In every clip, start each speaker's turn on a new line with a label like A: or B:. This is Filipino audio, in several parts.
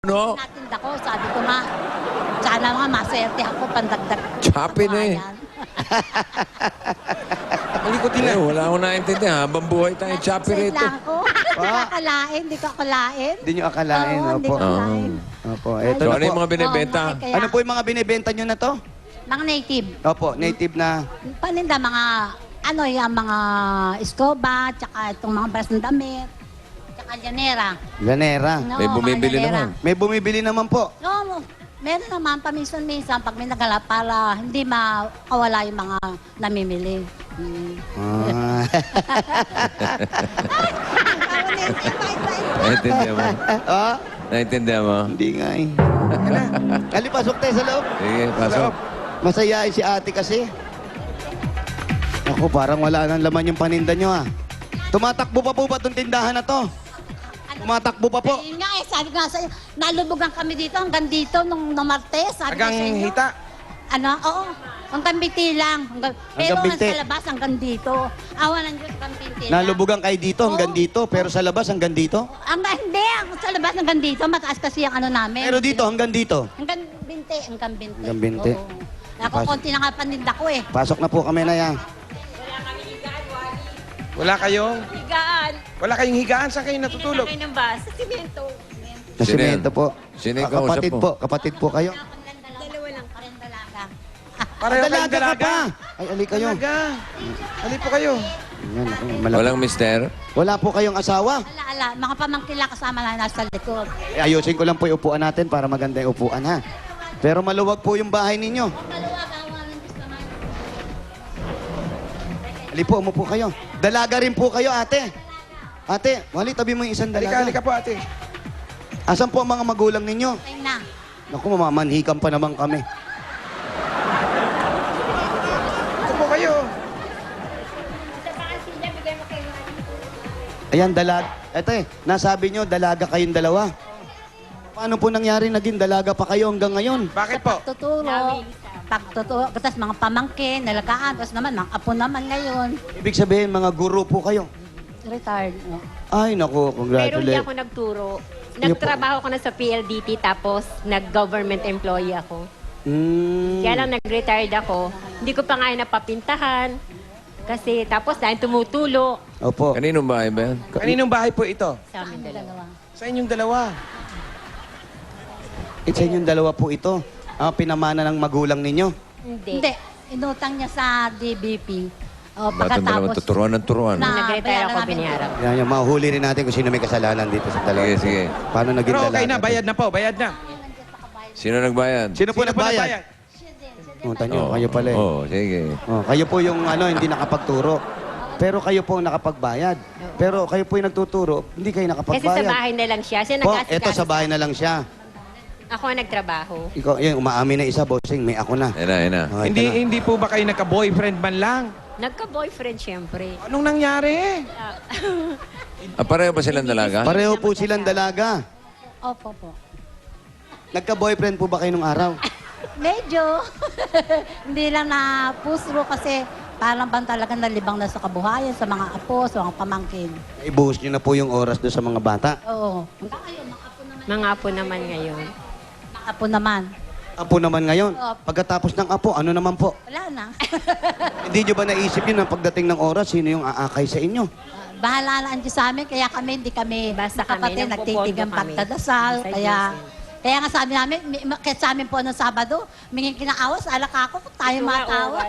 A: No?
B: Natinda ko, sabi ko nga, sana nga maswerte ako pandagdag.
A: Choppy na eh.
C: Malikot din na.
A: Wala akong naintindihan. Habang buhay tayo, choppy
B: Wait
A: rito.
B: lang ako. Hindi ko akalain, hindi ko akalain.
D: Hindi nyo akalain,
B: Oo, hindi
D: opo.
B: ko akalain.
D: Opo, eto
A: So,
D: na
A: ano yung
D: po.
A: mga binibenta?
B: Oo, kaya-
D: Ano po yung mga binibenta nyo na to?
B: Mga native.
D: Opo, native na.
B: Paninda mga, ano yung mga escoba, tsaka itong mga bras ng damit, tsaka llanera.
D: Lanera.
B: No,
A: May
B: mga
A: bumibili
B: llanera.
A: naman.
D: May bumibili naman po.
B: Oo, meron naman paminsan-minsan pag may nagala para hindi makawala yung mga namimili.
D: Ah.
A: Naintindihan mo?
D: Ah,
A: Naintindihan mo?
D: hindi nga eh. Ali, pasok tayo sa loob.
A: Sige, pasok.
D: Masayain si ate kasi. Ako, parang wala nang laman yung paninda nyo ah. Tumatakbo pa po ba itong tindahan na to? Tumatakbo pa po.
B: Yun nga eh, sabi ko nga sa'yo, nalubugan kami dito hanggang dito nung Martes. Sabi ko
C: Hanggang
B: sa inyo.
C: hita.
B: Ano? Oo. Hanggang binti lang. Pero
D: binti.
B: sa labas hanggang dito. Awa ng Diyos hanggang binti lang.
D: Nalubugan kayo dito hanggang
B: Oo.
D: dito, pero sa labas hanggang dito?
B: Hindi. Sa labas hanggang dito. Mataas kasi ang ano namin.
D: Pero dito hanggang dito.
B: Hanggang binti. Hanggang binti.
D: Hanggang binti.
B: Oo. Nakukunti na nga paninda ko eh.
D: Pasok na po kami na yan.
C: Wala kayong...
E: Higaan.
C: Wala kayong higaan. Saan kayo natutulog?
E: Kayo ng bus. Sa simento.
D: Sa
A: Sino yan?
D: simento po.
A: Sino yung
D: Kapatid
A: kausap mo?
D: po. Kapatid po kayo.
E: Dalawa lang.
B: Parang dalaga.
C: Pareho kayong
D: Dalaga ka
C: dalaga.
D: pa. Ay, ali kayo.
C: Dalaga. Hali po kayo.
D: Yan, ako, malaki.
A: Walang mister?
D: Wala po kayong asawa.
B: Ala, mga pamangkila kasama na nasa likod.
D: Ayusin ko lang po yung upuan natin para maganda yung upuan ha. Pero maluwag po yung bahay ninyo. Ali po, umupo kayo. Dalaga rin po kayo, ate. Ate, wali, tabi mo yung isang
C: Halika, halika
D: dalaga.
C: po ate.
D: Asan po ang mga magulang ninyo?
B: Ay na.
D: Naku, mamamanhikan pa naman kami.
C: Ito po kayo.
D: Ayan, Eto nasabi nyo, dalaga kayong dalawa. Paano po nangyari naging dalaga pa kayo hanggang ngayon?
C: Bakit po?
B: Pagtuturo. Tapos mga pamangkin, nalagaan. Tapos naman, mga apo naman ngayon.
D: Ibig sabihin, mga guro po kayo.
B: Retired. Oh.
D: Ay, naku,
E: Pero hindi
D: congratulations.
E: ako nagturo. Nagtrabaho ko na sa PLDT tapos nag-government employee ako. Kaya lang nag-retired ako. Hindi ko pa nga napapintahan. Kasi tapos dahil tumutulo
D: Opo.
A: Kaninong bahay ba yan?
C: Kaninong bahay po ito?
E: sa amin dalawa.
C: Sa inyong dalawa.
D: Sa inyong dalawa po ito. Pinamana ng magulang ninyo.
B: Hindi. Inutang niya sa DBP. O,
A: Batang dalawang tuturuan ng turuan.
B: Na-
E: Nag-retire
B: bayaran
E: ako,
B: namin
E: biniharap.
D: Yan, yung mahuli rin natin kung sino may kasalanan dito sa dalawa.
A: Sige, sige.
D: Paano naging
C: Pero
D: dalaga?
C: okay na,
D: to?
C: bayad na po, bayad na.
A: Sino nagbayad?
D: Sino po nagbayad? Tanyo, kayo pala eh.
A: Oo, sige.
D: Kayo po yung hindi nakapagturo. Pero kayo po ang nakapagbayad. Pero kayo po yung nagtuturo, hindi kayo
E: Kasi sa
D: nakapagbayad.
E: bahay na lang siya. Siya
D: Po,
E: nag-asikaso.
D: eto sa bahay na lang siya.
E: Ako ang nagtrabaho.
D: Ikaw, yung umaamin na isa, bossing, may ako na.
A: Yan na, yan na.
D: Oh, ito na.
C: Hindi po ba kayo nagka-boyfriend man lang?
E: Nagka-boyfriend, syempre.
C: Anong nangyari?
A: Pareho ba silang dalaga?
D: Pareho po silang dalaga.
B: Opo po.
D: Nagka-boyfriend po ba kayo nung araw?
B: Medyo. Hindi lang na pusro kasi parang bang talaga nalibang na sa kabuhayan, sa mga apo, sa mga pamangkin.
D: Ibuhos nyo na po yung oras doon sa mga bata.
B: Oo. Hanggang ngayon, mga apo naman.
E: Mga apo naman ngayon.
B: Mga apo naman.
D: Apo naman ngayon.
B: Opo.
D: Pagkatapos ng apo, ano naman po?
B: Wala na.
D: Hindi nyo ba naisip yun na pagdating ng oras, sino yung aakay sa inyo?
B: Bahala na ang Diyos sa amin, kaya kami, hindi kami,
E: Basta kami,
B: kapatid,
E: nagpopondo
B: nagtitigang
E: kami.
B: pagdadasal.
E: Sa
B: Kaya nga sabi namin, kahit sa amin po ng Sabado, mingin kinaawas, alak ako, kung tayo matawa.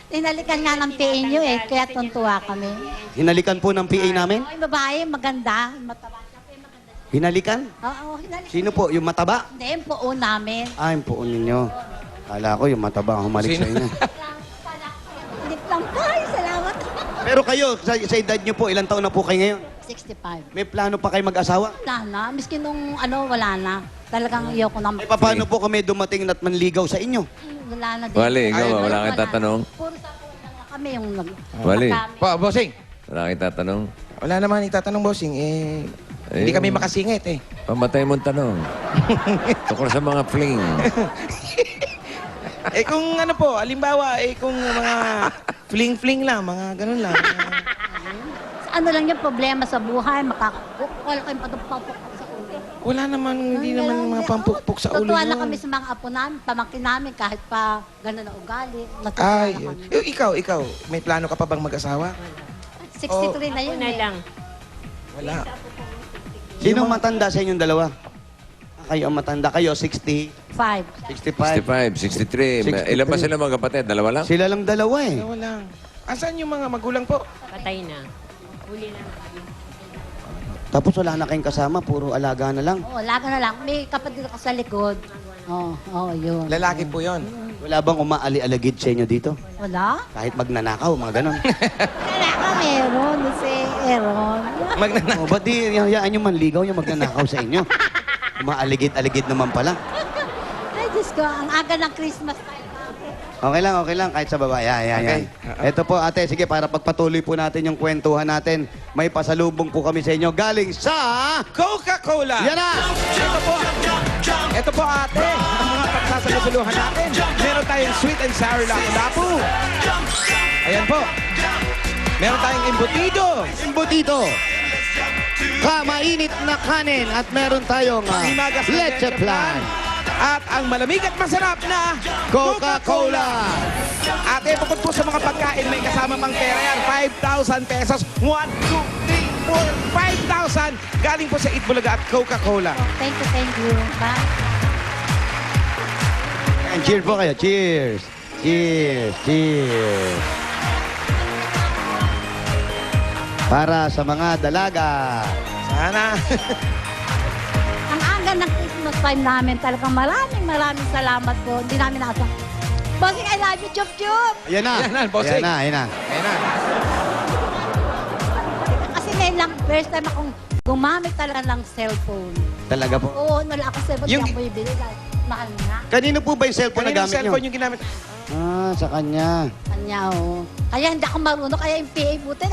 B: Tinalikan nga ng PA nyo eh, kaya tuntua kami.
D: Hinalikan po ng PA namin?
B: Oo, yung babae, maganda, mataba siya po, yung maganda.
D: Hinalikan?
B: Oo, hinalikan.
D: Sino po? Yung mataba?
B: Hindi, yung puo namin.
D: Yung puon ninyo. Kala ko yung mataba ang humalik
C: Sino?
D: sa inyo.
B: Ulit lang tayo, salamat.
D: Pero kayo, sa edad nyo po, ilang taon na po kayo ngayon?
B: 65.
D: May plano pa kayo mag-asawa?
B: Wala na, miskin nung wala na. Talagang iyo ko na.
D: Paano po kami dumating at manligaw sa inyo?
B: Wala na din.
A: Wali, ikaw ba? Wala kang tatanong?
B: Puro sa lang kami yung nag...
A: Wali.
B: kami.
C: Po, bossing.
A: Wala kang tatanong?
C: Wala naman itatanong, bossing. Hindi kami makasingit eh.
A: Pamatay mong tanong. Tukol sa mga fling.
C: Kung ano po, alimbawa, kung mga fling-fling lang, mga ganun lang.
B: Ano lang yung problema sa buhay, wala kayong patupapok sa ulo.
C: Wala naman, hindi naman mga pampukpok sa ulo
B: Tutuwa na
C: yun.
B: kami sa mga apo namin, pamangkin namin, kahit pa gano'n na ugali. Natutuwa
C: Ay,
B: na kami.
C: ikaw, may plano ka pa bang mag-asawa?
B: 63 na
E: Ako
B: yun
E: na
B: eh.
E: lang.
C: Wala.
D: Sinong matanda sa inyong dalawa? Kayo ang matanda. Kayo, 60,
B: 5.
D: 65.
A: 65, 63.
D: 63.
A: Ilan ba sila mga kapatid? Dalawa lang?
D: Sila lang dalawa eh.
C: Wala lang. Asan yung mga magulang po?
E: Patay na. Huli na.
D: Tapos wala na kayong kasama, puro alaga na lang.
B: Oo, laga na lang. May kapatid ako sa likod. Yun.
C: Lalaki po yon.
D: Wala bang umaali-alagid sa inyo dito?
B: Wala?
D: Kahit magnanakaw, mga ganon.
B: Wala ka meron, si Aaron.
D: O, ba't di hayaan nyo manligaw yung magnanakaw sa inyo? Umaaligid-aligid naman pala.
B: Ay, Diyos ko, ang aga ng Christmas tayo.
D: Okay lang, kahit sa baba. Yan.
C: Okay.
D: Ito po, ate, sige, para pagpatuloy po natin yung kwentuhan natin, may pasalubong po kami sa inyo galing sa...
C: Coca-Cola!
D: Yan na!
C: Ito po ate, ang mga pagsasalusuluhan natin. Meron tayong sweet and sour lapu-lapu. Ayan po. Meron tayong embutido.
D: Imbutito! Kamainit na kanin at meron tayong
C: Himagas na
D: leche plan.
C: At ang malamig at masarap na
D: Coca-Cola!
C: Ate, bukod po sa mga pagkain, may kasama pang pera yan. 5,000 pesos. 1, 2, 3, 4, 5,000. Galing po sa Itbulaga at Coca-Cola.
B: Thank you. Bye.
D: And cheers po kayo. Cheers! Cheers! Para sa mga dalaga.
C: Sana.
B: Ang aga ng Christmas time namin, talagang maraming salamat po. Hindi namin nasa. Bossing, I love you, Chup Chup!
D: Ayan na.
C: Ayan na, bossing.
D: Ayan na.
C: Ayan na.
B: Kasi ngayon lang, first time akong gumamit talaga ng cellphone.
D: Talaga po.
B: Oo, wala akong cellphone,
C: Yung-
B: hindi ako bibili. Dahil mahal nga.
D: Kanino po ba yung cellphone na
C: Kaninong
D: gamit nyo?
C: cellphone yung ginamit?
D: Sa kanya.
B: Kanya, oo. Kaya hindi ako marunong, kaya yung PA buti,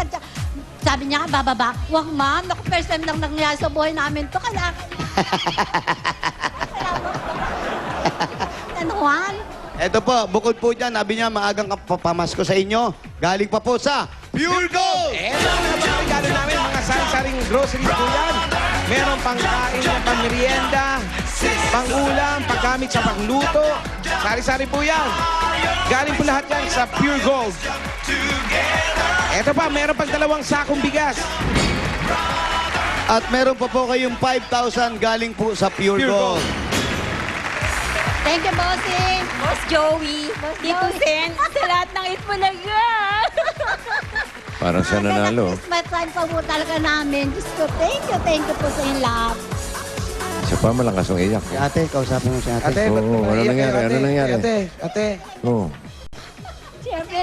B: sabi niya nga, bababa. Wag ma'am, naku, first time lang nangyari sa buhay namin to, kailangan niya. Ano, Juan?
D: Eto po, bukod po dyan, sabi niya maagang pamasko sa inyo. Galing pa po sa Pure Gold!
C: Eto ang mga regalo namin, mga sari-saring groceries po yan. Meron pangkain na pangmerienda, pangulam, paggamit sa pangluto. Sari-sari po yan. Galing po lahat yan sa Pure Gold. Eto pa, meron pang 2 sakong bigas.
D: At meron pa po kayong 5,000 galing po sa Pure,
C: Pure
D: Gold.
C: Gold.
B: Thank you, bossing.
E: Boss Joey, Tito Sen, sa lahat ng Itbulaga.
A: Parang siya nanalo.
B: Christmas time pa po talaga namin. Diyos ko, thank you po sa inyo lahat.
A: Siya pa malakas ang iyak.
D: Si ate, kausapin mo si ate.
C: Ate, ba't
A: Oo, ano
C: naiyak
A: nangyari?
C: kayo,
A: Ano nangyari?
C: Ate.
A: Oo.
B: Siyempre,